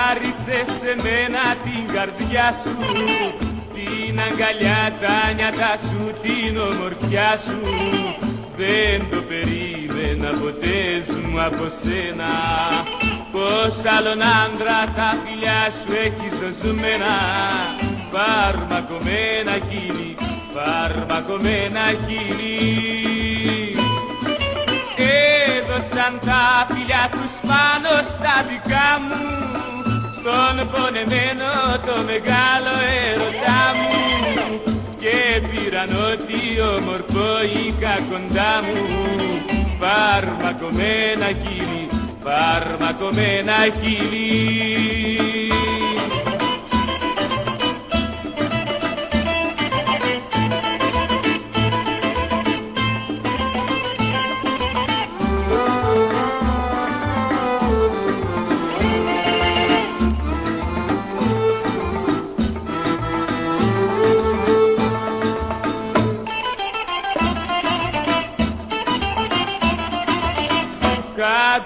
χάρισες σε μένα την καρδιά σου, την αγκαλιά, τα νιάτα σου, την ομορφιά σου. Δεν το περίμενα ποτέ μου από σένα, πως άλλον άντρα τα φιλιά σου έχεις δοσμένα. Φαρμακωμένα χείλη, φαρμακωμένα χείλη, έδωσαν τα φιλιά τους πάνω στα δικά μου, στον πονεμένο το μεγάλο έρωτά μου, και πήραν ό,τι όμορφο είχα κοντά μου. Φαρμακωμένα χείλη, φαρμακωμένα χείλη.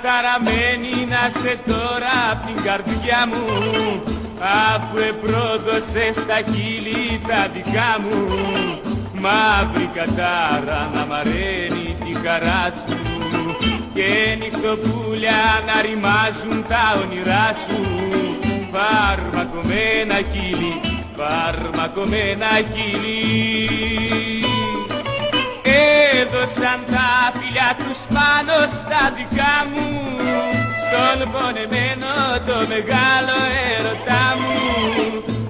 Καταραμένη να σε τώρα απ' την καρδιά μου, αφού επρόδωσες τα χείλη τα δικά μου. Μαύρη κατάρα να μαραίνει τη χαρά σου, και νυχτοπούλια να ρημάζουν τα όνειρά σου. Φαρμακωμένα χείλη, φαρμακωμένα χείλη, έδωσαν τα φιλιά τους πάνω στα δικά μου, στον πονεμένο το μεγάλο έρωτά μου,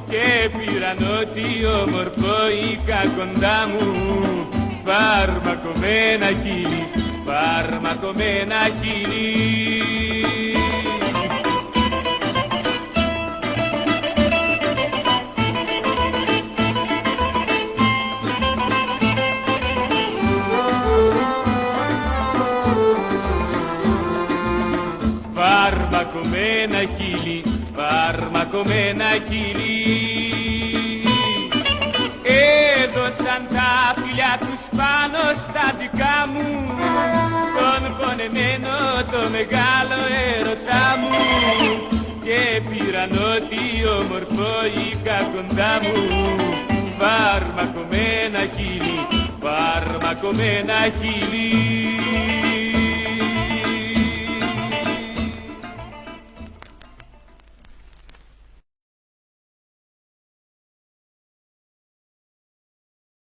και πήραν ό,τι όμορφο είχα κοντά μου. Φαρμακωμένα χείλη, φαρμακωμένα χείλη. Φαρμακωμένα χείλη, φαρμακωμένα χείλη, έδωσαν τα φιλιά τους πάνω στα δικά μου, στον πονεμένο το μεγάλο έρωτά μου, και πήραν ό,τι όμορφο είχα κοντά μου. Φαρμακωμένα χείλη, φαρμακωμένα χείλη.